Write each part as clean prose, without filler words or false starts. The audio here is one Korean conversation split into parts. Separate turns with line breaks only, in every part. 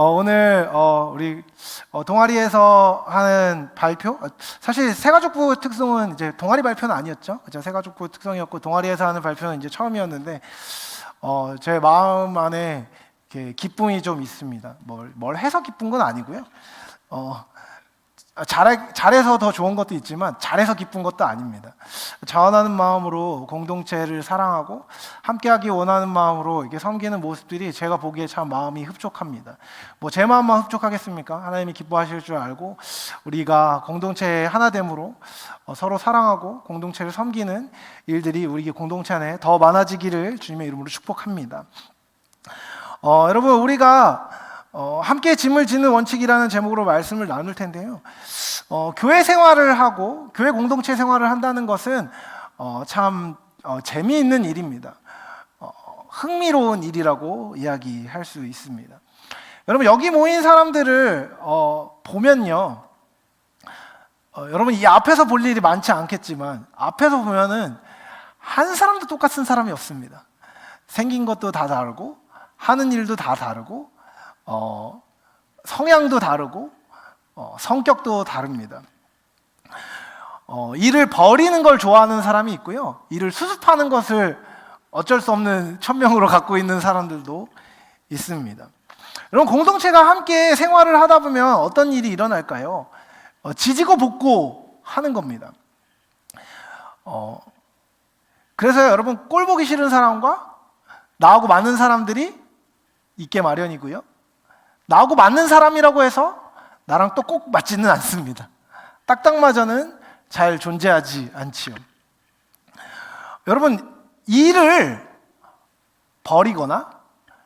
오늘 우리 동아리에서 하는 발표, 사실 새가족부 특성은 이제 동아리 발표는 아니었죠. 그죠? 새가족부 특성이었고 동아리에서 하는 발표는 이제 처음이었는데 제 마음 안에 이렇게 기쁨이 좀 있습니다. 뭘 해서 기쁜 건 아니고요. 잘해서 더 좋은 것도 있지만 잘해서 기쁜 것도 아닙니다. 자원하는 마음으로 공동체를 사랑하고 함께하기 원하는 마음으로 이게 섬기는 모습들이 제가 보기에 참 마음이 흡족합니다. 제 마음만 흡족하겠습니까? 하나님이 기뻐하실 줄 알고 우리가 공동체의 하나됨으로 서로 사랑하고 공동체를 섬기는 일들이 우리 공동체 안에 더 많아지기를 주님의 이름으로 축복합니다. 여러분, 우리가 함께 짐을 지는 원칙이라는 제목으로 말씀을 나눌 텐데요. 교회 생활을 하고 교회 공동체 생활을 한다는 것은 참 재미있는 일입니다. 흥미로운 일이라고 이야기할 수 있습니다. 여러분, 여기 모인 사람들을 보면요, 여러분 이 앞에서 볼 일이 많지 않겠지만 앞에서 보면은 한 사람도 똑같은 사람이 없습니다. 생긴 것도 다 다르고 하는 일도 다 다르고 성향도 다르고 성격도 다릅니다. 일을 버리는 걸 좋아하는 사람이 있고요, 일을 수습하는 것을 어쩔 수 없는 천명으로 갖고 있는 사람들도 있습니다. 여러분, 공동체가 함께 생활을 하다 보면 어떤 일이 일어날까요? 지지고 볶고 하는 겁니다. 그래서 여러분, 꼴 보기 싫은 사람과 나하고 맞는 사람들이 있게 마련이고요, 나하고 맞는 사람이라고 해서 나랑 또 꼭 맞지는 않습니다. 딱딱마저는 잘 존재하지 않지요. 여러분, 일을 버리거나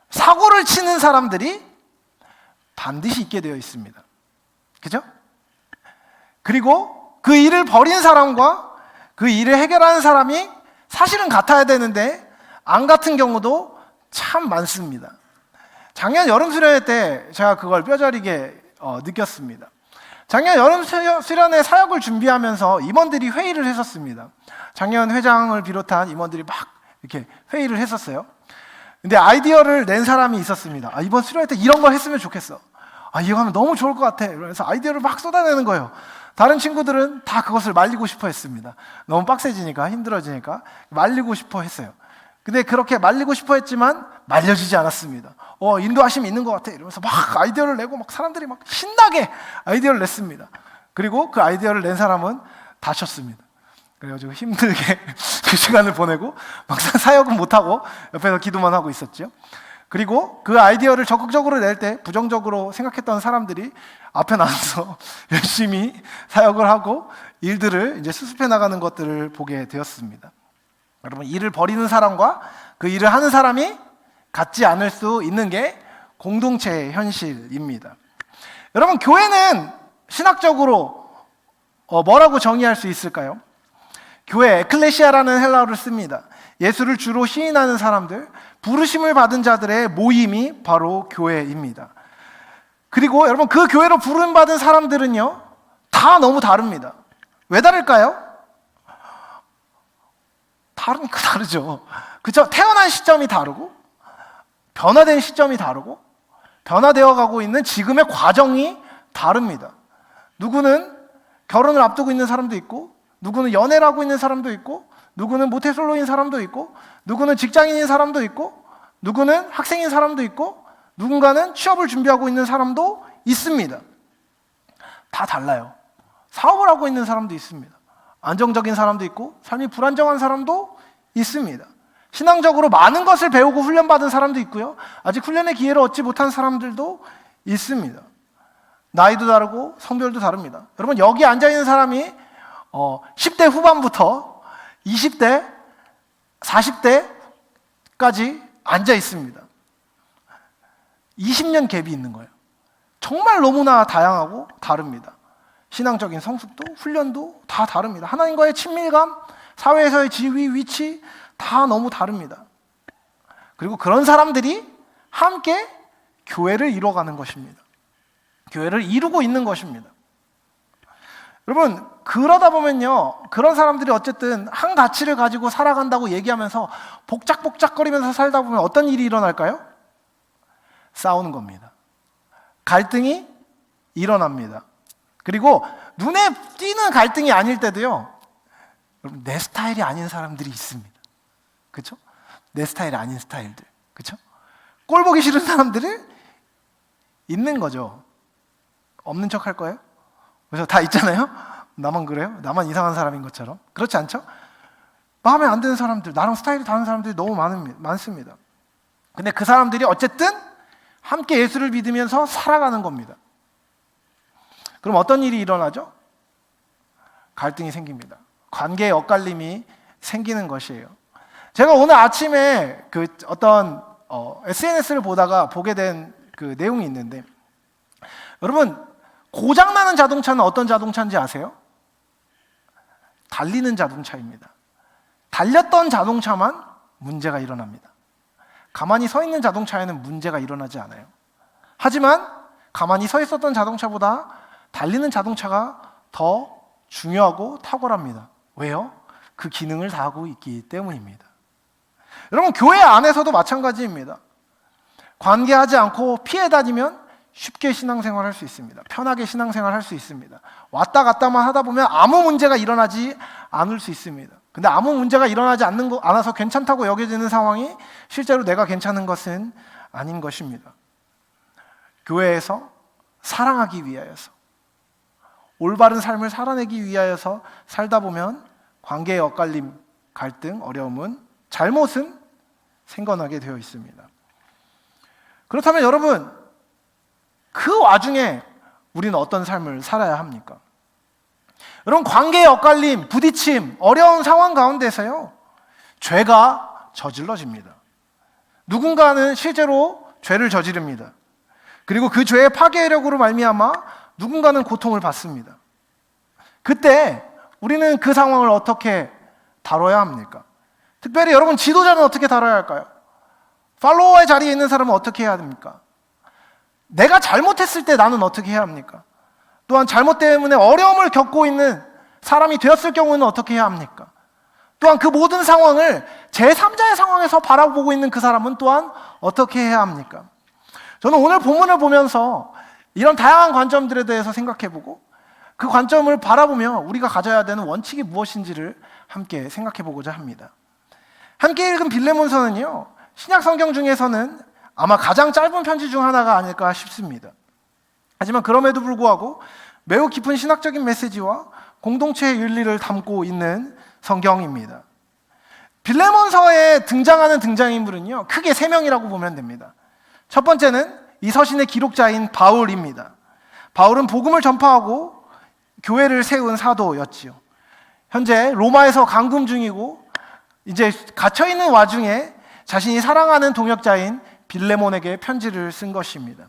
사고를 치는 사람들이 반드시 있게 되어 있습니다. 그죠? 그리고 그 일을 버린 사람과 그 일을 해결하는 사람이 사실은 같아야 되는데 안 같은 경우도 참 많습니다. 작년 여름 수련회 때 제가 그걸 뼈저리게 느꼈습니다. 작년 여름 수련회 사역을 준비하면서 임원들이 회의를 했었습니다. 작년 회장을 비롯한 임원들이 막 이렇게 회의를 했었어요. 근데 아이디어를 낸 사람이 있었습니다. 이번 수련회 때 이런 거 했으면 좋겠어. 이거 하면 너무 좋을 것 같아. 그래서 아이디어를 막 쏟아내는 거예요. 다른 친구들은 다 그것을 말리고 싶어 했습니다. 너무 빡세지니까, 힘들어지니까 말리고 싶어 했어요. 근데 그렇게 말리고 싶어 했지만 말려지지 않았습니다. 인도하심이 있는 것 같아 이러면서 막 아이디어를 내고 막 사람들이 막 신나게 아이디어를 냈습니다. 그리고 그 아이디어를 낸 사람은 다쳤습니다. 그래가지고 힘들게 그 시간을 보내고 막상 사역은 못하고 옆에서 기도만 하고 있었죠. 그리고 그 아이디어를 적극적으로 낼 때 부정적으로 생각했던 사람들이 앞에 나와서 열심히 사역을 하고 일들을 이제 수습해 나가는 것들을 보게 되었습니다. 여러분, 일을 버리는 사람과 그 일을 하는 사람이 같지 않을 수 있는 게 공동체의 현실입니다. 여러분, 교회는 신학적으로 뭐라고 정의할 수 있을까요? 교회, 에클레시아라는 헬라어를 씁니다. 예수를 주로 시인하는 사람들, 부르심을 받은 자들의 모임이 바로 교회입니다. 그리고 여러분, 그 교회로 부름받은 사람들은요, 다 너무 다릅니다. 왜 다를까요? 다르니까 다르죠. 그렇죠? 태어난 시점이 다르고 변화된 시점이 다르고 변화되어 가고 있는 지금의 과정이 다릅니다. 누구는 결혼을 앞두고 있는 사람도 있고, 누구는 연애를 하고 있는 사람도 있고, 누구는 모태솔로인 사람도 있고, 누구는 직장인인 사람도 있고, 누구는 학생인 사람도 있고, 누군가는 취업을 준비하고 있는 사람도 있습니다. 다 달라요. 사업을 하고 있는 사람도 있습니다. 안정적인 사람도 있고 삶이 불안정한 사람도 있습니다. 신앙적으로 많은 것을 배우고 훈련받은 사람도 있고요, 아직 훈련의 기회를 얻지 못한 사람들도 있습니다. 나이도 다르고 성별도 다릅니다. 여러분, 여기 앉아있는 사람이 10대 후반부터 20대, 40대까지 앉아 있습니다. 20년 갭이 있는 거예요. 정말 너무나 다양하고 다릅니다. 신앙적인 성숙도, 훈련도 다 다릅니다. 하나님과의 친밀감, 사회에서의 지위, 위치 다 너무 다릅니다. 그리고 그런 사람들이 함께 교회를 이루어가는 것입니다. 교회를 이루고 있는 것입니다. 여러분, 그러다 보면요, 그런 사람들이 어쨌든 한 가치를 가지고 살아간다고 얘기하면서 복작복작거리면서 살다 보면 어떤 일이 일어날까요? 싸우는 겁니다. 갈등이 일어납니다. 그리고 눈에 띄는 갈등이 아닐 때도요, 여러분, 내 스타일이 아닌 사람들이 있습니다. 그렇죠? 내 스타일이 아닌 스타일들. 그렇죠? 꼴 보기 싫은 사람들을 있는 거죠. 없는 척 할 거예요? 그래서 다 있잖아요? 나만 그래요? 나만 이상한 사람인 것처럼. 그렇지 않죠? 마음에 안 드는 사람들, 나랑 스타일이 다른 사람들이 너무 많습니다. 근데 그 사람들이 어쨌든 함께 예수를 믿으면서 살아가는 겁니다. 그럼 어떤 일이 일어나죠? 갈등이 생깁니다. 관계의 엇갈림이 생기는 것이에요. 제가 오늘 아침에 그 어떤 SNS를 보다가 보게 된 그 내용이 있는데, 여러분, 고장나는 자동차는 어떤 자동차인지 아세요? 달리는 자동차입니다. 달렸던 자동차만 문제가 일어납니다. 가만히 서 있는 자동차에는 문제가 일어나지 않아요. 하지만 가만히 서 있었던 자동차보다 달리는 자동차가 더 중요하고 탁월합니다. 왜요? 그 기능을 다하고 있기 때문입니다. 여러분, 교회 안에서도 마찬가지입니다. 관계하지 않고 피해 다니면 쉽게 신앙생활 할 수 있습니다. 편하게 신앙생활 할 수 있습니다. 왔다 갔다만 하다 보면 아무 문제가 일어나지 않을 수 있습니다. 근데 아무 문제가 일어나지 않아서 괜찮다고 여겨지는 상황이 실제로 내가 괜찮은 것은 아닌 것입니다. 교회에서 사랑하기 위하여서, 올바른 삶을 살아내기 위하여서 살다 보면 관계의 엇갈림, 갈등, 어려움은, 잘못은 생겨나게 되어 있습니다. 그렇다면 여러분, 그 와중에 우리는 어떤 삶을 살아야 합니까? 여러분, 관계의 엇갈림, 부딪힘, 어려운 상황 가운데서요, 죄가 저질러집니다. 누군가는 실제로 죄를 저지릅니다. 그리고 그 죄의 파괴력으로 말미암아 누군가는 고통을 받습니다. 그때 우리는 그 상황을 어떻게 다뤄야 합니까? 특별히 여러분, 지도자는 어떻게 다뤄야 할까요? 팔로워의 자리에 있는 사람은 어떻게 해야 됩니까? 내가 잘못했을 때 나는 어떻게 해야 합니까? 또한 잘못 때문에 어려움을 겪고 있는 사람이 되었을 경우는 어떻게 해야 합니까? 또한 그 모든 상황을 제3자의 상황에서 바라보고 있는 그 사람은 또한 어떻게 해야 합니까? 저는 오늘 본문을 보면서 이런 다양한 관점들에 대해서 생각해보고, 그 관점을 바라보며 우리가 가져야 되는 원칙이 무엇인지를 함께 생각해보고자 합니다. 함께 읽은 빌레몬서는요, 신약 성경 중에서는 아마 가장 짧은 편지 중 하나가 아닐까 싶습니다. 하지만 그럼에도 불구하고 매우 깊은 신학적인 메시지와 공동체의 윤리를 담고 있는 성경입니다. 빌레몬서에 등장하는 등장인물은요, 크게 3명이라고 보면 됩니다. 첫 번째는 이 서신의 기록자인 바울입니다. 바울은 복음을 전파하고 교회를 세운 사도였지요. 현재 로마에서 감금 중이고 이제 갇혀있는 와중에 자신이 사랑하는 동역자인 빌레몬에게 편지를 쓴 것입니다.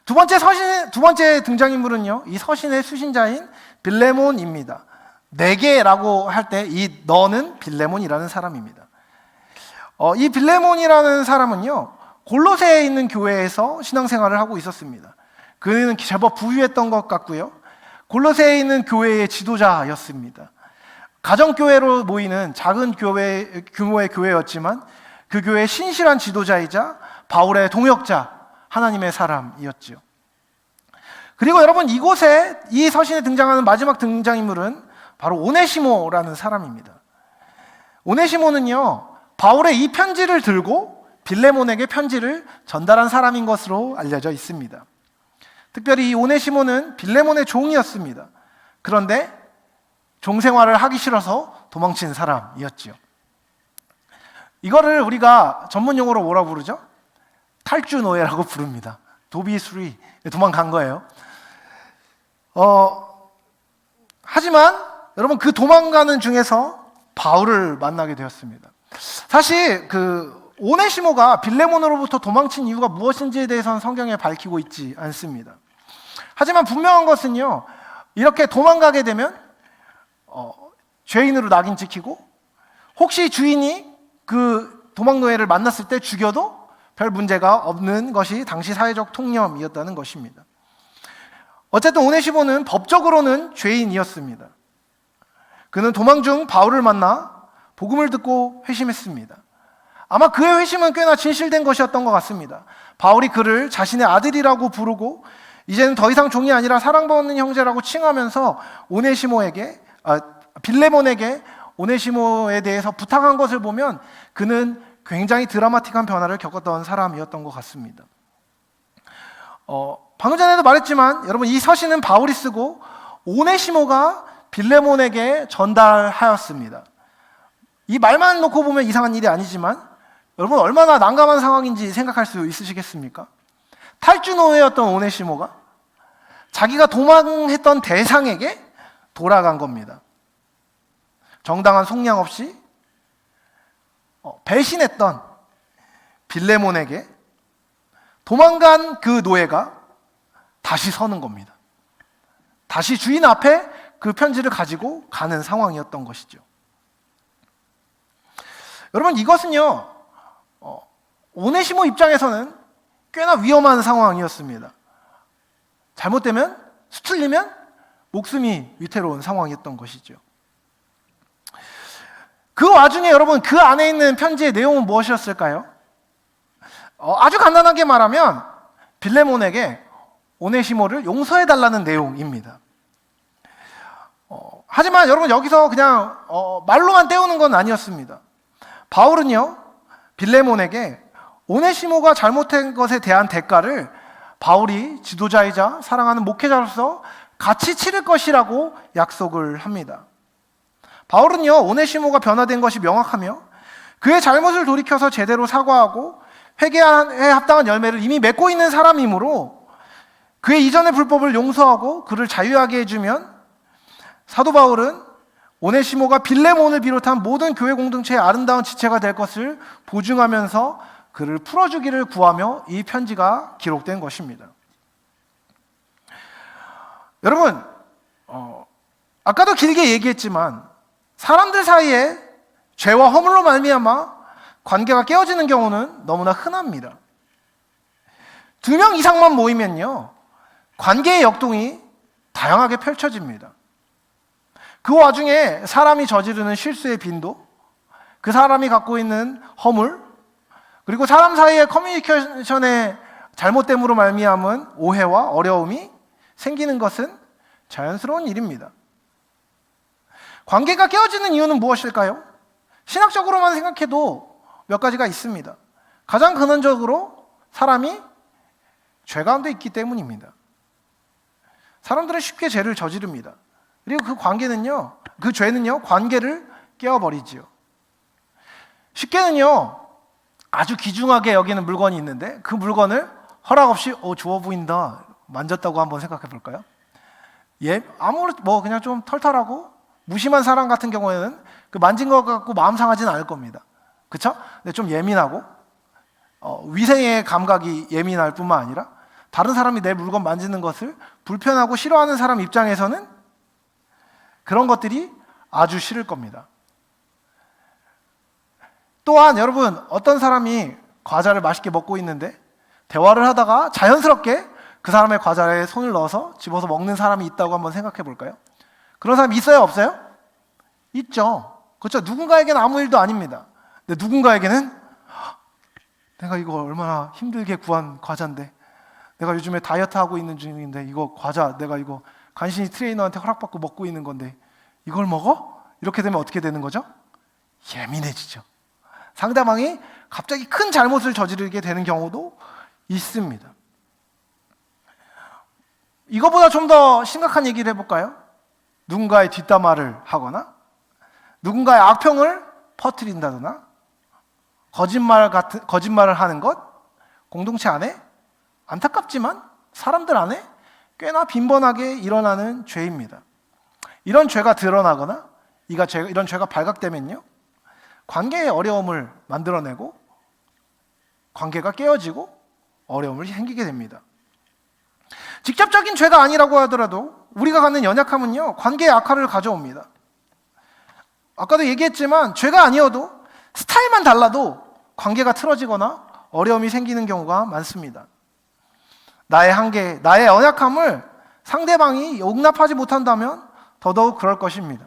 두 번째 등장인물은요, 이 서신의 수신자인 빌레몬입니다. 내게라고 할 때 이 너는 빌레몬이라는 사람입니다. 이 빌레몬이라는 사람은요, 골로새에 있는 교회에서 신앙생활을 하고 있었습니다. 그는 제법 부유했던 것 같고요, 골로새에 있는 교회의 지도자였습니다. 가정교회로 모이는 작은 규모의 교회였지만 그 교회의 신실한 지도자이자 바울의 동역자, 하나님의 사람이었죠. 그리고 여러분, 이곳에 이 서신에 등장하는 마지막 등장인물은 바로 오네시모라는 사람입니다. 오네시모는요, 바울의 이 편지를 들고 빌레몬에게 편지를 전달한 사람인 것으로 알려져 있습니다. 특별히 이 오네시모는 빌레몬의 종이었습니다. 그런데 종생활을 하기 싫어서 도망친 사람이었지요. 이거를 우리가 전문 용어로 뭐라고 부르죠? 탈주노예라고 부릅니다. 도비수리, 도망간 거예요. 하지만 여러분, 그 도망가는 중에서 바울을 만나게 되었습니다. 사실 그 오네시모가 빌레몬으로부터 도망친 이유가 무엇인지에 대해서는 성경에 밝히고 있지 않습니다. 하지만 분명한 것은요, 이렇게 도망가게 되면 죄인으로 낙인 찍히고, 혹시 주인이 그 도망노예를 만났을 때 죽여도 별 문제가 없는 것이 당시 사회적 통념이었다는 것입니다. 어쨌든 오네시모는 법적으로는 죄인이었습니다. 그는 도망 중 바울을 만나 복음을 듣고 회심했습니다. 아마 그의 회심은 꽤나 진실된 것이었던 것 같습니다. 바울이 그를 자신의 아들이라고 부르고 이제는 더 이상 종이 아니라 사랑받는 형제라고 칭하면서 빌레몬에게 오네시모에 대해서 부탁한 것을 보면 그는 굉장히 드라마틱한 변화를 겪었던 사람이었던 것 같습니다. 방금 전에도 말했지만 여러분, 이 서신은 바울이 쓰고 오네시모가 빌레몬에게 전달하였습니다. 이 말만 놓고 보면 이상한 일이 아니지만 여러분, 얼마나 난감한 상황인지 생각할 수 있으시겠습니까? 탈주노예였던 오네시모가 자기가 도망했던 대상에게 돌아간 겁니다. 정당한 속량 없이 배신했던 빌레몬에게 도망간 그 노예가 다시 서는 겁니다. 다시 주인 앞에 그 편지를 가지고 가는 상황이었던 것이죠. 여러분, 이것은요, 오네시모 입장에서는 꽤나 위험한 상황이었습니다. 잘못되면, 수틀리면 목숨이 위태로운 상황이었던 것이죠. 그 와중에 여러분, 그 안에 있는 편지의 내용은 무엇이었을까요? 아주 간단하게 말하면 빌레몬에게 오네시모를 용서해달라는 내용입니다. 하지만 여러분, 여기서 그냥 말로만 때우는 건 아니었습니다. 바울은요, 빌레몬에게 오네시모가 잘못한 것에 대한 대가를 바울이 지도자이자 사랑하는 목회자로서 같이 치를 것이라고 약속을 합니다. 바울은요, 오네시모가 변화된 것이 명확하며 그의 잘못을 돌이켜서 제대로 사과하고 회개에 합당한 열매를 이미 맺고 있는 사람이므로 그의 이전의 불법을 용서하고 그를 자유하게 해주면 사도 바울은 오네시모가 빌레몬을 비롯한 모든 교회 공동체의 아름다운 지체가 될 것을 보증하면서 그를 풀어주기를 구하며 이 편지가 기록된 것입니다. 여러분, 아까도 길게 얘기했지만 사람들 사이에 죄와 허물로 말미암아 관계가 깨어지는 경우는 너무나 흔합니다. 2명 이상만 모이면요, 관계의 역동이 다양하게 펼쳐집니다. 그 와중에 사람이 저지르는 실수의 빈도, 그 사람이 갖고 있는 허물, 그리고 사람 사이의 커뮤니케이션의 잘못됨으로 말미암은 오해와 어려움이 생기는 것은 자연스러운 일입니다. 관계가 깨어지는 이유는 무엇일까요? 신학적으로만 생각해도 몇 가지가 있습니다. 가장 근원적으로 사람이 죄 가운데 있기 때문입니다. 사람들은 쉽게 죄를 저지릅니다. 그리고 그 죄는요, 관계를 깨어버리지요. 쉽게는요, 아주 귀중하게 여기는 물건이 있는데 그 물건을 허락 없이 좋아 보인다, 만졌다고 한번 생각해 볼까요? 그냥 좀 털털하고 무심한 사람 같은 경우에는 그 만진 것 갖고 마음 상하지는 않을 겁니다. 그렇죠? 근데 좀 예민하고 위생의 감각이 예민할 뿐만 아니라 다른 사람이 내 물건 만지는 것을 불편하고 싫어하는 사람 입장에서는 그런 것들이 아주 싫을 겁니다. 또한 여러분, 어떤 사람이 과자를 맛있게 먹고 있는데 대화를 하다가 자연스럽게 그 사람의 과자에 손을 넣어서 집어서 먹는 사람이 있다고 한번 생각해 볼까요? 그런 사람 있어요, 없어요? 있죠. 그렇죠? 누군가에게는 아무 일도 아닙니다. 근데 누군가에게는 내가 이거 얼마나 힘들게 구한 과자인데, 내가 요즘에 다이어트 하고 있는 중인데 이거 과자 내가 이거 간신히 트레이너한테 허락받고 먹고 있는 건데 이걸 먹어? 이렇게 되면 어떻게 되는 거죠? 예민해지죠. 상대방이 갑자기 큰 잘못을 저지르게 되는 경우도 있습니다. 이거보다 좀 더 심각한 얘기를 해볼까요? 누군가의 뒷담화를 하거나 누군가의 악평을 퍼뜨린다거나 거짓말을 하는 것, 공동체 안에 안타깝지만 사람들 안에 꽤나 빈번하게 일어나는 죄입니다. 이런 죄가 드러나거나 이런 죄가 발각되면요, 관계의 어려움을 만들어내고 관계가 깨어지고 어려움을 생기게 됩니다. 직접적인 죄가 아니라고 하더라도 우리가 갖는 연약함은요, 관계의 악화를 가져옵니다. 아까도 얘기했지만 죄가 아니어도 스타일만 달라도 관계가 틀어지거나 어려움이 생기는 경우가 많습니다. 나의 한계, 나의 연약함을 상대방이 용납하지 못한다면 더더욱 그럴 것입니다.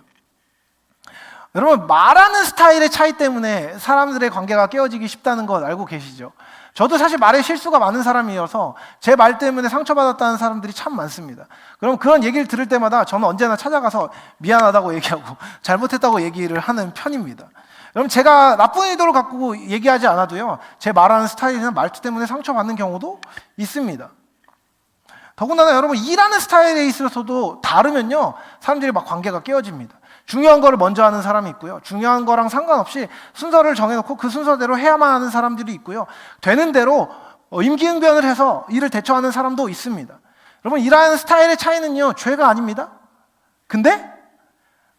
여러분, 말하는 스타일의 차이 때문에 사람들의 관계가 깨어지기 쉽다는 것 알고 계시죠? 저도 사실 말에 실수가 많은 사람이어서 제 말 때문에 상처받았다는 사람들이 참 많습니다. 그럼 그런 얘기를 들을 때마다 저는 언제나 찾아가서 미안하다고 얘기하고 잘못했다고 얘기를 하는 편입니다. 여러분, 제가 나쁜 의도를 갖고 얘기하지 않아도요, 제 말하는 스타일이나 말투 때문에 상처받는 경우도 있습니다. 더군다나 여러분, 일하는 스타일에 있어서도 다르면요, 사람들이 막 관계가 깨어집니다. 중요한 거를 먼저 하는 사람이 있고요, 중요한 거랑 상관없이 순서를 정해놓고 그 순서대로 해야만 하는 사람들이 있고요, 되는 대로 임기응변을 해서 일을 대처하는 사람도 있습니다. 여러분, 일하는 스타일의 차이는요, 죄가 아닙니다. 근데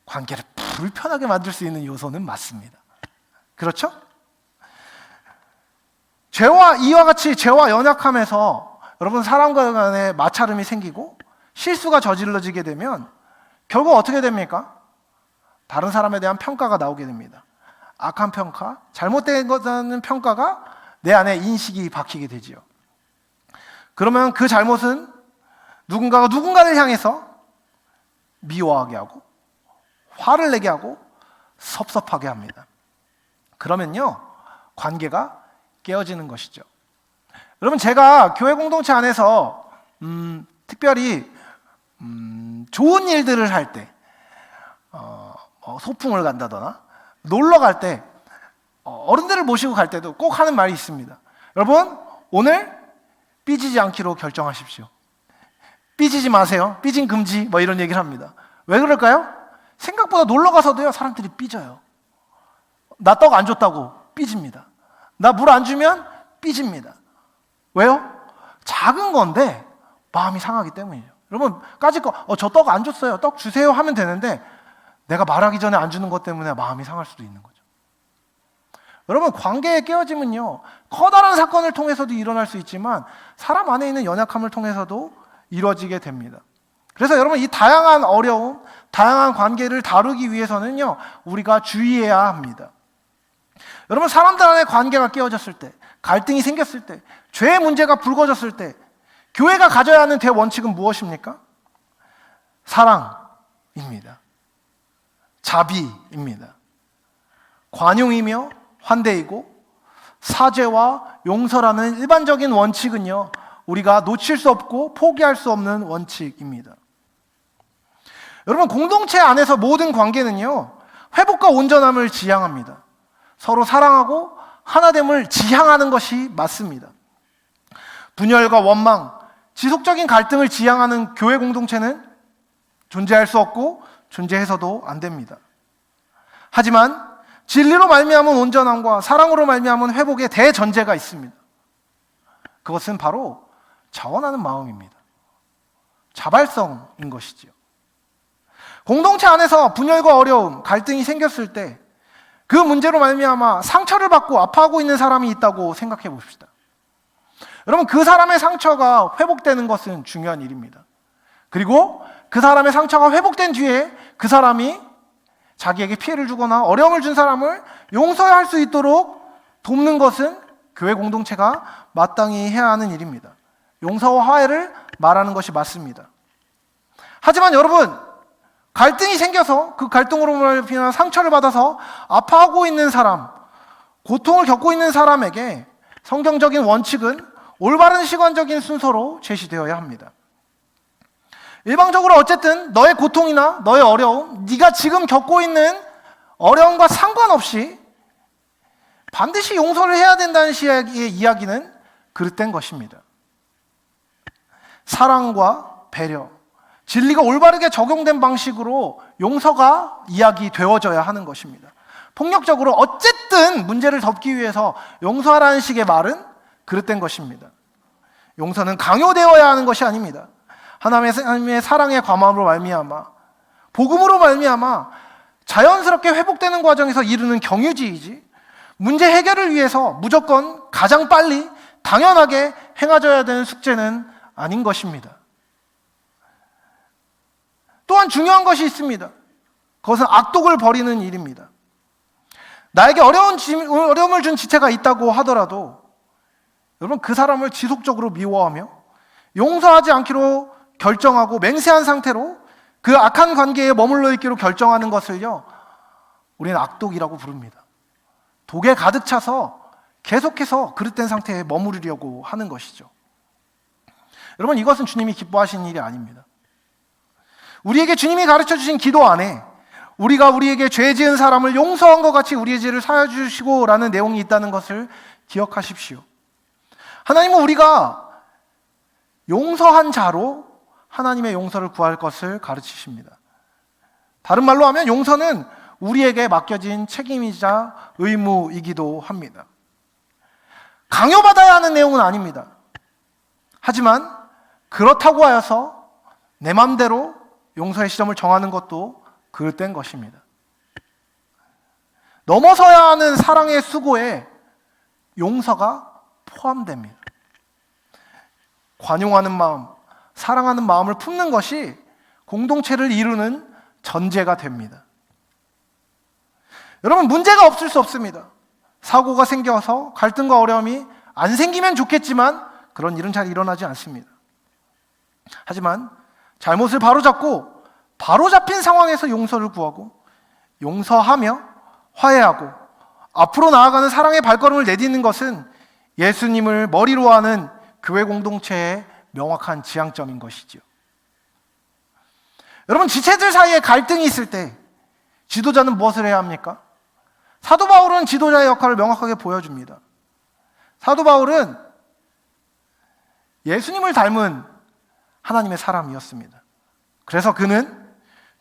관계를 불편하게 만들 수 있는 요소는 맞습니다. 그렇죠? 이와 같이 죄와 연약함에서 여러분, 사람과 간에 마찰음이 생기고 실수가 저질러지게 되면 결국 어떻게 됩니까? 다른 사람에 대한 평가가 나오게 됩니다. 악한 평가, 잘못된 것이라는 평가가 내 안에 인식이 박히게 되지요. 그러면 그 잘못은 누군가가 누군가를 향해서 미워하게 하고 화를 내게 하고 섭섭하게 합니다. 그러면요, 관계가 깨어지는 것이죠. 여러분, 제가 교회 공동체 안에서 특별히 좋은 일들을 할 때, 소풍을 간다거나 놀러 갈 때, 어른들을 모시고 갈 때도 꼭 하는 말이 있습니다. 여러분, 오늘 삐지지 않기로 결정하십시오. 삐지지 마세요. 삐진 금지, 뭐 이런 얘기를 합니다. 왜 그럴까요? 생각보다 놀러 가서도요, 사람들이 삐져요. 나 떡 안 줬다고 삐집니다. 나 물 안 주면 삐집니다. 왜요? 작은 건데 마음이 상하기 때문이에요. 여러분, 까짓 거, 저 떡 안 줬어요, 떡 주세요 하면 되는데 내가 말하기 전에 안 주는 것 때문에 마음이 상할 수도 있는 거죠. 여러분, 관계의 깨어짐은요, 커다란 사건을 통해서도 일어날 수 있지만 사람 안에 있는 연약함을 통해서도 이루어지게 됩니다. 그래서 여러분, 이 다양한 어려움, 다양한 관계를 다루기 위해서는요, 우리가 주의해야 합니다. 여러분, 사람들 안에 관계가 깨어졌을 때, 갈등이 생겼을 때, 죄의 문제가 불거졌을 때 교회가 가져야 하는 대원칙은 무엇입니까? 사랑입니다. 자비입니다. 관용이며 환대이고 사죄와 용서라는 일반적인 원칙은요, 우리가 놓칠 수 없고 포기할 수 없는 원칙입니다. 여러분, 공동체 안에서 모든 관계는요, 회복과 온전함을 지향합니다. 서로 사랑하고 하나됨을 지향하는 것이 맞습니다. 분열과 원망, 지속적인 갈등을 지향하는 교회 공동체는 존재할 수 없고 존재해서도 안 됩니다. 하지만 진리로 말미암은 온전함과 사랑으로 말미암은 회복의 대전제가 있습니다. 그것은 바로 자원하는 마음입니다. 자발성인 것이지요. 공동체 안에서 분열과 어려움, 갈등이 생겼을 때 그 문제로 말미암아 상처를 받고 아파하고 있는 사람이 있다고 생각해 봅시다. 여러분, 그 사람의 상처가 회복되는 것은 중요한 일입니다. 그리고 그 사람의 상처가 회복된 뒤에 그 사람이 자기에게 피해를 주거나 어려움을 준 사람을 용서할 수 있도록 돕는 것은 교회 공동체가 마땅히 해야 하는 일입니다. 용서와 화해를 말하는 것이 맞습니다. 하지만 여러분, 갈등이 생겨서 그 갈등으로 말미암아 상처를 받아서 아파하고 있는 사람, 고통을 겪고 있는 사람에게 성경적인 원칙은 올바른 시간적인 순서로 제시되어야 합니다. 일방적으로 어쨌든 너의 고통이나 너의 어려움, 네가 지금 겪고 있는 어려움과 상관없이 반드시 용서를 해야 된다는 시각의 이야기는 그릇된 것입니다. 사랑과 배려, 진리가 올바르게 적용된 방식으로 용서가 이야기되어져야 하는 것입니다. 폭력적으로 어쨌든 문제를 덮기 위해서 용서하라는 식의 말은 그릇된 것입니다. 용서는 강요되어야 하는 것이 아닙니다. 하나님의 사랑의 과감으로 말미암아, 복음으로 말미암아 자연스럽게 회복되는 과정에서 이루는 경유지이지, 문제 해결을 위해서 무조건 가장 빨리 당연하게 행해져야 되는 숙제는 아닌 것입니다. 또한 중요한 것이 있습니다. 그것은 악독을 버리는 일입니다. 나에게 어려움을 준 지체가 있다고 하더라도 여러분, 그 사람을 지속적으로 미워하며 용서하지 않기로 결정하고 맹세한 상태로 그 악한 관계에 머물러 있기로 결정하는 것을요, 우리는 악독이라고 부릅니다. 독에 가득 차서 계속해서 그릇된 상태에 머무르려고 하는 것이죠. 여러분, 이것은 주님이 기뻐하시는 일이 아닙니다. 우리에게 주님이 가르쳐 주신 기도 안에 우리가 우리에게 죄 지은 사람을 용서한 것 같이 우리의 죄를 사여 주시고 라는 내용이 있다는 것을 기억하십시오. 하나님은 우리가 용서한 자로 하나님의 용서를 구할 것을 가르치십니다. 다른 말로 하면 용서는 우리에게 맡겨진 책임이자 의무이기도 합니다. 강요받아야 하는 내용은 아닙니다. 하지만 그렇다고 하여서 내 맘대로 용서의 시점을 정하는 것도 그릇된 것입니다. 넘어서야 하는 사랑의 수고에 용서가 포함됩니다. 관용하는 마음, 사랑하는 마음을 품는 것이 공동체를 이루는 전제가 됩니다. 여러분, 문제가 없을 수 없습니다. 사고가 생겨서 갈등과 어려움이 안 생기면 좋겠지만 그런 일은 잘 일어나지 않습니다. 하지만 잘못을 바로잡고 바로잡힌 상황에서 용서를 구하고 용서하며 화해하고 앞으로 나아가는 사랑의 발걸음을 내딛는 것은 예수님을 머리로 하는 교회 공동체의 명확한 지향점인 것이죠. 여러분, 지체들 사이에 갈등이 있을 때 지도자는 무엇을 해야 합니까? 사도 바울은 지도자의 역할을 명확하게 보여줍니다. 사도 바울은 예수님을 닮은 하나님의 사람이었습니다. 그래서 그는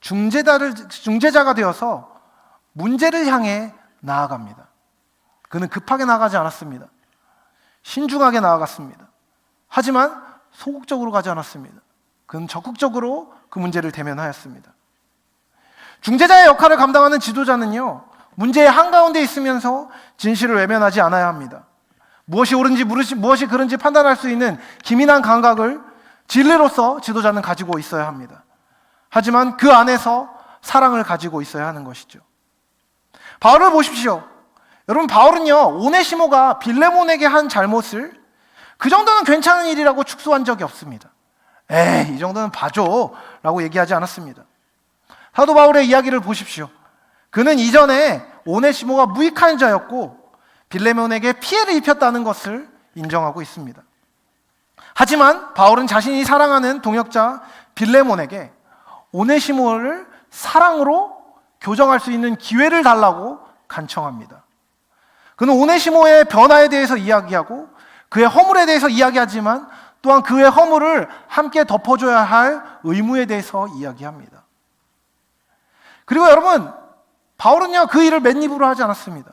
중재자가 되어서 문제를 향해 나아갑니다. 그는 급하게 나아가지 않았습니다. 신중하게 나아갔습니다. 하지만 소극적으로 가지 않았습니다. 그는 적극적으로 그 문제를 대면하였습니다. 중재자의 역할을 감당하는 지도자는요, 문제의 한가운데 있으면서 진실을 외면하지 않아야 합니다. 무엇이 옳은지 무엇이 그른지 판단할 수 있는 기민한 감각을 진리로서 지도자는 가지고 있어야 합니다. 하지만 그 안에서 사랑을 가지고 있어야 하는 것이죠. 바울을 보십시오. 여러분, 바울은요, 오네시모가 빌레몬에게 한 잘못을 그 정도는 괜찮은 일이라고 축소한 적이 없습니다. 에이, 이 정도는 봐줘 라고 얘기하지 않았습니다. 사도 바울의 이야기를 보십시오. 그는 이전에 오네시모가 무익한 자였고 빌레몬에게 피해를 입혔다는 것을 인정하고 있습니다. 하지만 바울은 자신이 사랑하는 동역자 빌레몬에게 오네시모를 사랑으로 교정할 수 있는 기회를 달라고 간청합니다. 그는 오네시모의 변화에 대해서 이야기하고 그의 허물에 대해서 이야기하지만 또한 그의 허물을 함께 덮어줘야 할 의무에 대해서 이야기합니다. 그리고 여러분, 바울은요, 그 일을 맨입으로 하지 않았습니다.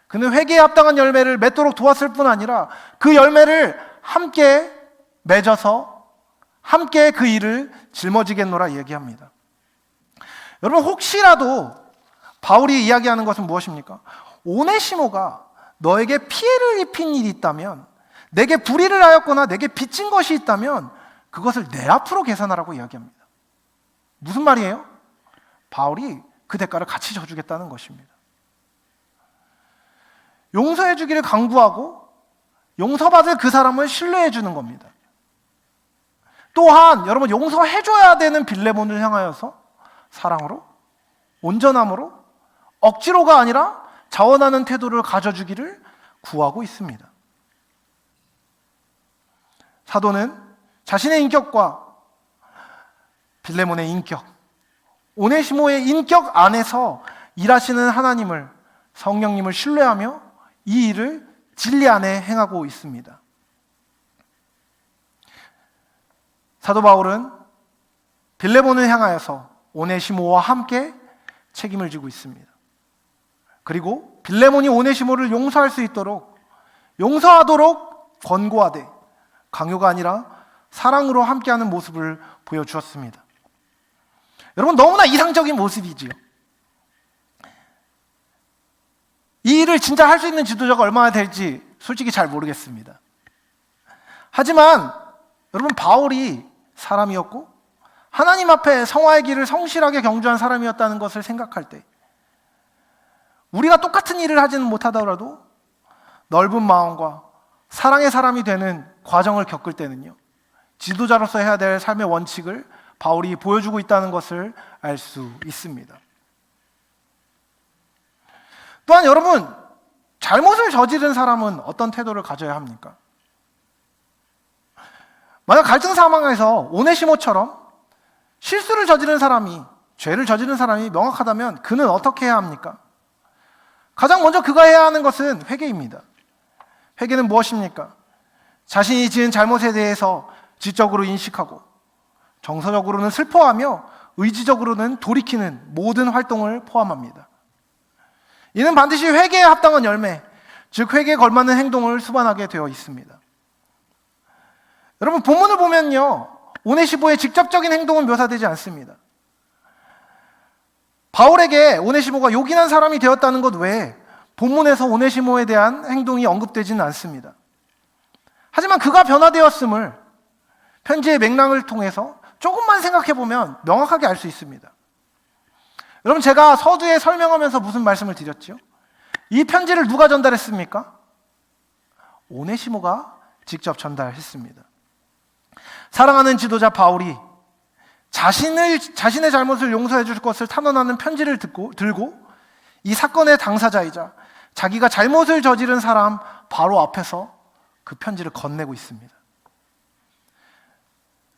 그는 회개에 합당한 열매를 맺도록 도왔을 뿐 아니라 그 열매를 함께 맺어서 함께 그 일을 짊어지겠노라 얘기합니다. 여러분, 혹시라도 바울이 이야기하는 것은 무엇입니까? 오네시모가 너에게 피해를 입힌 일이 있다면, 내게 불의를 하였거나 내게 빚진 것이 있다면 그것을 내 앞으로 계산하라고 이야기합니다. 무슨 말이에요? 바울이 그 대가를 같이 져주겠다는 것입니다. 용서해 주기를 강구하고 용서받을 그 사람을 신뢰해 주는 겁니다. 또한 여러분, 용서해 줘야 되는 빌레몬을 향하여서 사랑으로, 온전함으로, 억지로가 아니라 자원하는 태도를 가져주기를 구하고 있습니다. 사도는 자신의 인격과 빌레몬의 인격, 오네시모의 인격 안에서 일하시는 하나님을, 성령님을 신뢰하며 이 일을 진리 안에 행하고 있습니다. 사도 바울은 빌레몬을 향하여서 오네시모와 함께 책임을 지고 있습니다. 그리고 빌레몬이 오네시모를 용서할 수 있도록, 용서하도록 권고하되 강요가 아니라 사랑으로 함께하는 모습을 보여주었습니다. 여러분, 너무나 이상적인 모습이지요. 이 일을 진짜 할 수 있는 지도자가 얼마나 될지 솔직히 잘 모르겠습니다. 하지만 여러분, 바울이 사람이었고 하나님 앞에 성화의 길을 성실하게 경주한 사람이었다는 것을 생각할 때, 우리가 똑같은 일을 하지는 못하더라도 넓은 마음과 사랑의 사람이 되는 과정을 겪을 때는요, 지도자로서 해야 될 삶의 원칙을 바울이 보여주고 있다는 것을 알 수 있습니다. 또한 여러분, 잘못을 저지른 사람은 어떤 태도를 가져야 합니까? 만약 갈등 상황에서 오네시모처럼 실수를 저지른 사람이, 죄를 저지른 사람이 명확하다면 그는 어떻게 해야 합니까? 가장 먼저 그가 해야 하는 것은 회개입니다. 회개는 무엇입니까? 자신이 지은 잘못에 대해서 지적으로 인식하고 정서적으로는 슬퍼하며 의지적으로는 돌이키는 모든 활동을 포함합니다. 이는 반드시 회개에 합당한 열매, 즉 회개에 걸맞는 행동을 수반하게 되어 있습니다. 여러분, 본문을 보면요, 오네시모의 직접적인 행동은 묘사되지 않습니다. 바울에게 오네시모가 요긴한 사람이 되었다는 것 외에 본문에서 오네시모에 대한 행동이 언급되지는 않습니다. 하지만 그가 변화되었음을 편지의 맥락을 통해서 조금만 생각해보면 명확하게 알 수 있습니다. 여러분, 제가 서두에 설명하면서 무슨 말씀을 드렸죠? 이 편지를 누가 전달했습니까? 오네시모가 직접 전달했습니다. 사랑하는 지도자 바울이 자신의 잘못을 용서해 줄 것을 탄원하는 편지를 들고 이 사건의 당사자이자 자기가 잘못을 저지른 사람 바로 앞에서 그 편지를 건네고 있습니다.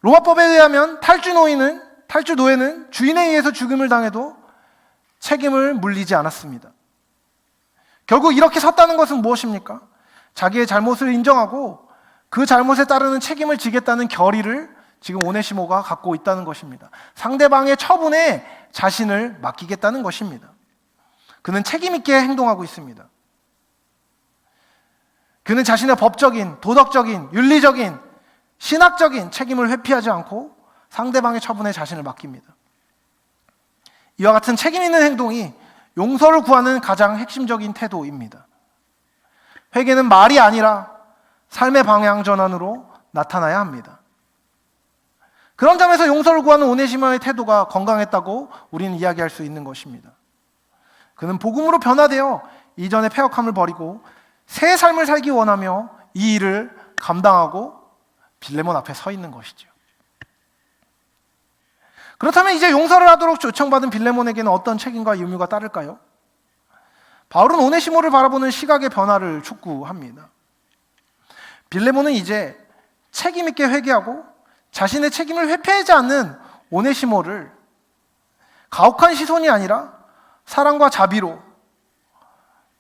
로마법에 의하면 탈주 노예는 주인에 의해서 죽임을 당해도 책임을 물리지 않았습니다. 결국 이렇게 섰다는 것은 무엇입니까? 자기의 잘못을 인정하고 그 잘못에 따르는 책임을 지겠다는 결의를 지금 오네시모가 갖고 있다는 것입니다. 상대방의 처분에 자신을 맡기겠다는 것입니다. 그는 책임 있게 행동하고 있습니다. 그는 자신의 법적인, 도덕적인, 윤리적인, 신학적인 책임을 회피하지 않고 상대방의 처분에 자신을 맡깁니다. 이와 같은 책임 있는 행동이 용서를 구하는 가장 핵심적인 태도입니다. 회개는 말이 아니라 삶의 방향 전환으로 나타나야 합니다. 그런 점에서 용서를 구하는 오네시모의 태도가 건강했다고 우리는 이야기할 수 있는 것입니다. 그는 복음으로 변화되어 이전의 패역함을 버리고 새 삶을 살기 원하며 이 일을 감당하고 빌레몬 앞에 서 있는 것이죠. 그렇다면 이제 용서를 하도록 요청받은 빌레몬에게는 어떤 책임과 의무가 따를까요? 바울은 오네시모를 바라보는 시각의 변화를 촉구합니다. 빌레몬은 이제 책임 있게 회개하고 자신의 책임을 회피하지 않는 오네시모를 가혹한 시선이 아니라 사랑과 자비로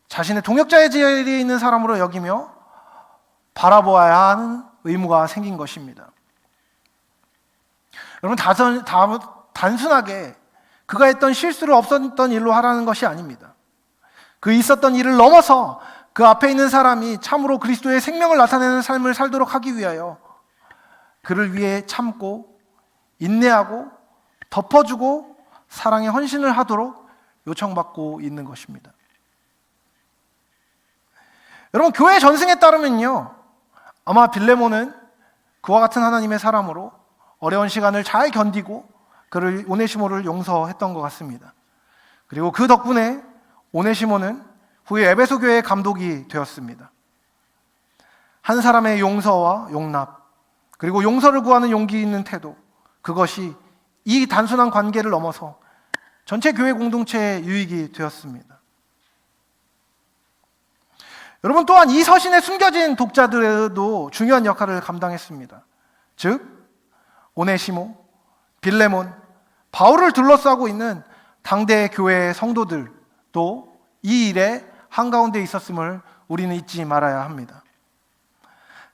자신의 동역자의 자리에 있는 사람으로 여기며 바라보아야 하는 의무가 생긴 것입니다. 여러분, 단순하게 그가 했던 실수를 없었던 일로 하라는 것이 아닙니다. 그 있었던 일을 넘어서 그 앞에 있는 사람이 참으로 그리스도의 생명을 나타내는 삶을 살도록 하기 위하여 그를 위해 참고 인내하고 덮어주고 사랑에 헌신을 하도록 요청받고 있는 것입니다. 여러분, 교회 전승에 따르면요, 아마 빌레몬은 그와 같은 하나님의 사람으로 어려운 시간을 잘 견디고 그를 오네시모를 용서했던 것 같습니다. 그리고 그 덕분에 오네시모는 후에 에베소 교회의 감독이 되었습니다. 한 사람의 용서와 용납, 그리고 용서를 구하는 용기 있는 태도, 그것이 이 단순한 관계를 넘어서 전체 교회 공동체의 유익이 되었습니다. 여러분, 또한 이 서신에 숨겨진 독자들도 중요한 역할을 감당했습니다. 즉, 오네시모, 빌레몬, 바울을 둘러싸고 있는 당대 교회의 성도들도 이 일에 한가운데 있었음을 우리는 잊지 말아야 합니다.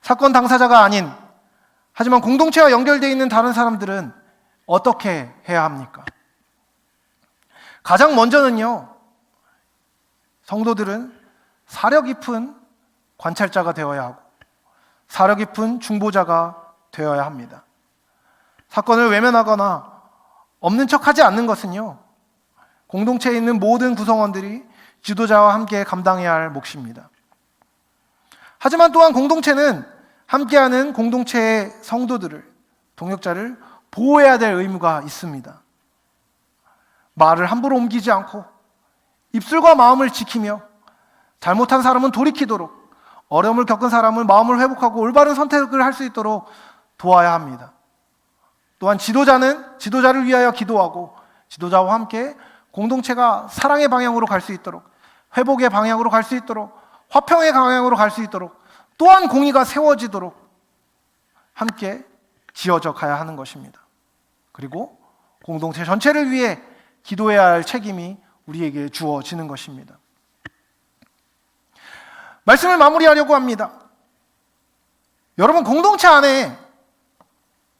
사건 당사자가 아닌, 하지만 공동체와 연결되어 있는 다른 사람들은 어떻게 해야 합니까? 가장 먼저는요, 성도들은 사려 깊은 관찰자가 되어야 하고 사려 깊은 중보자가 되어야 합니다. 사건을 외면하거나 없는 척하지 않는 것은요, 공동체에 있는 모든 구성원들이 지도자와 함께 감당해야 할 몫입니다. 하지만 또한 공동체는 함께하는 공동체의 성도들을, 동역자를 보호해야 될 의무가 있습니다. 말을 함부로 옮기지 않고 입술과 마음을 지키며 잘못한 사람은 돌이키도록, 어려움을 겪은 사람은 마음을 회복하고 올바른 선택을 할 수 있도록 도와야 합니다. 또한 지도자를 위하여 기도하고 지도자와 함께 공동체가 사랑의 방향으로 갈 수 있도록 회복의 방향으로 갈 수 있도록, 화평의 방향으로 갈 수 있도록, 또한 공의가 세워지도록 함께 지어져 가야 하는 것입니다. 그리고 공동체 전체를 위해 기도해야 할 책임이 우리에게 주어지는 것입니다. 말씀을 마무리하려고 합니다. 여러분, 공동체 안에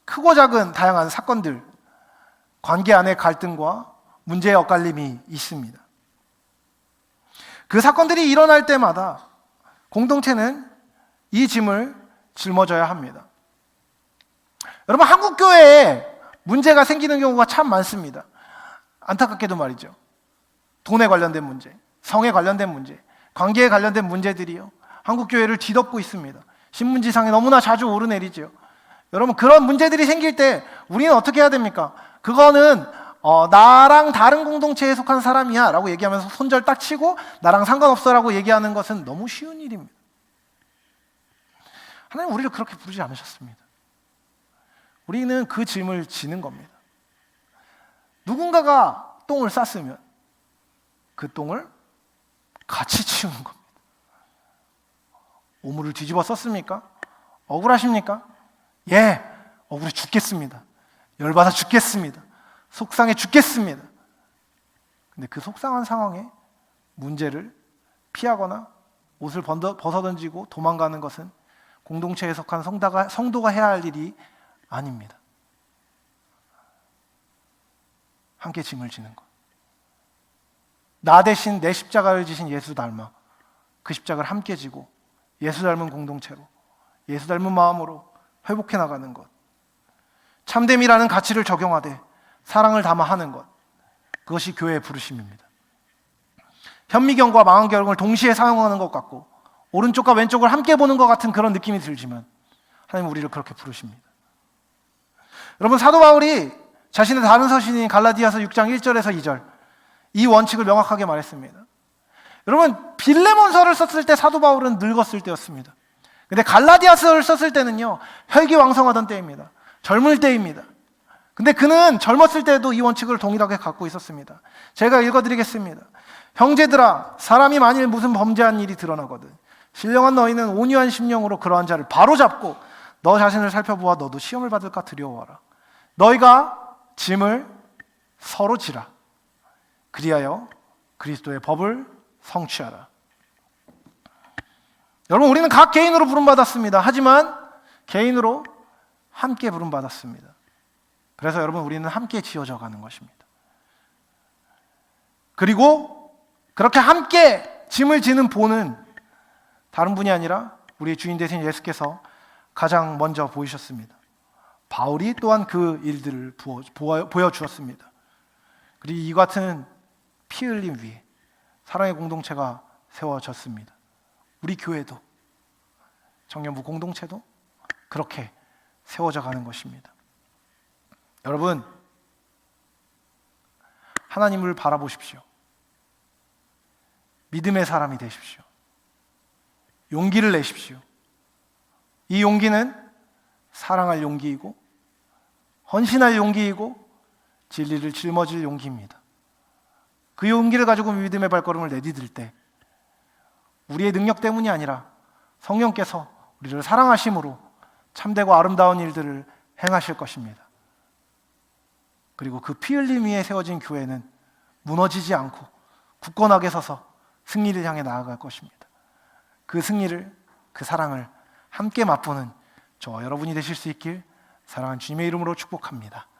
크고 작은 다양한 사건들, 관계 안의 갈등과 문제의 엇갈림이 있습니다. 그 사건들이 일어날 때마다 공동체는 이 짐을 짊어져야 합니다. 여러분, 한국 교회에 문제가 생기는 경우가 참 많습니다. 안타깝게도 말이죠. 돈에 관련된 문제, 성에 관련된 문제, 관계에 관련된 문제들이요, 한국 교회를 뒤덮고 있습니다. 신문지상에 너무나 자주 오르내리죠. 여러분, 그런 문제들이 생길 때 우리는 어떻게 해야 됩니까? 그거는 나랑 다른 공동체에 속한 사람이야 라고 얘기하면서 손절 딱 치고 나랑 상관없어 라고 얘기하는 것은 너무 쉬운 일입니다. 하나님 우리를 그렇게 부르지 않으셨습니다. 우리는 그 짐을 지는 겁니다. 누군가가 똥을 쌌으면 그 똥을 같이 치우는 겁니다. 오물을 뒤집어 썼습니까? 억울하십니까? 예, 억울해 죽겠습니다. 열받아 죽겠습니다. 속상해 죽겠습니다. 근데 그 속상한 상황에 문제를 피하거나 옷을 벗어던지고 도망가는 것은 공동체에 속한 성도가 해야 할 일이 아닙니다. 함께 짐을 지는 것. 나 대신 내 십자가를 지신 예수 닮아 그 십자가를 함께 지고 예수 닮은 공동체로, 예수 닮은 마음으로 회복해 나가는 것. 참됨이라는 가치를 적용하되 사랑을 담아 하는 것. 그것이 교회의 부르심입니다. 현미경과 망원경을 동시에 사용하는 것 같고 오른쪽과 왼쪽을 함께 보는 것 같은 그런 느낌이 들지만 하나님 우리를 그렇게 부르십니다. 여러분, 사도 바울이 자신의 다른 서신인 갈라디아서 6장 1절에서 2절 이 원칙을 명확하게 말했습니다. 여러분, 빌레몬서를 썼을 때 사도 바울은 늙었을 때였습니다. 근데 갈라디아서를 썼을 때는요, 혈기왕성하던 때입니다. 젊을 때입니다. 근데 그는 젊었을 때도 이 원칙을 동일하게 갖고 있었습니다. 제가 읽어드리겠습니다. 형제들아, 사람이 만일 무슨 범죄한 일이 드러나거든 신령한 너희는 온유한 심령으로 그러한 자를 바로잡고 너 자신을 살펴보아 너도 시험을 받을까 두려워하라. 너희가 짐을 서로 지라. 그리하여 그리스도의 법을 성취하라. 여러분, 우리는 각 개인으로 부름받았습니다. 하지만 개인으로 함께 부름받았습니다. 그래서 여러분, 우리는 함께 지어져 가는 것입니다. 그리고 그렇게 함께 짐을 지는 본은 다른 분이 아니라 우리의 주인 되신 예수께서 가장 먼저 보이셨습니다. 바울이 또한 그 일들을 보여주었습니다. 그리고 이 같은 피 흘림 위에 사랑의 공동체가 세워졌습니다. 우리 교회도, 청년부 공동체도 그렇게 세워져 가는 것입니다. 여러분, 하나님을 바라보십시오. 믿음의 사람이 되십시오. 용기를 내십시오. 이 용기는 사랑할 용기이고 헌신할 용기이고 진리를 짊어질 용기입니다. 그 용기를 가지고 믿음의 발걸음을 내디딜 때 우리의 능력 때문이 아니라 성령께서 우리를 사랑하심으로 참되고 아름다운 일들을 행하실 것입니다. 그리고 그 피 흘림 위에 세워진 교회는 무너지지 않고 굳건하게 서서 승리를 향해 나아갈 것입니다. 그 승리를, 그 사랑을 함께 맛보는 저와 여러분이 되실 수 있길 사랑하는 주님의 이름으로 축복합니다.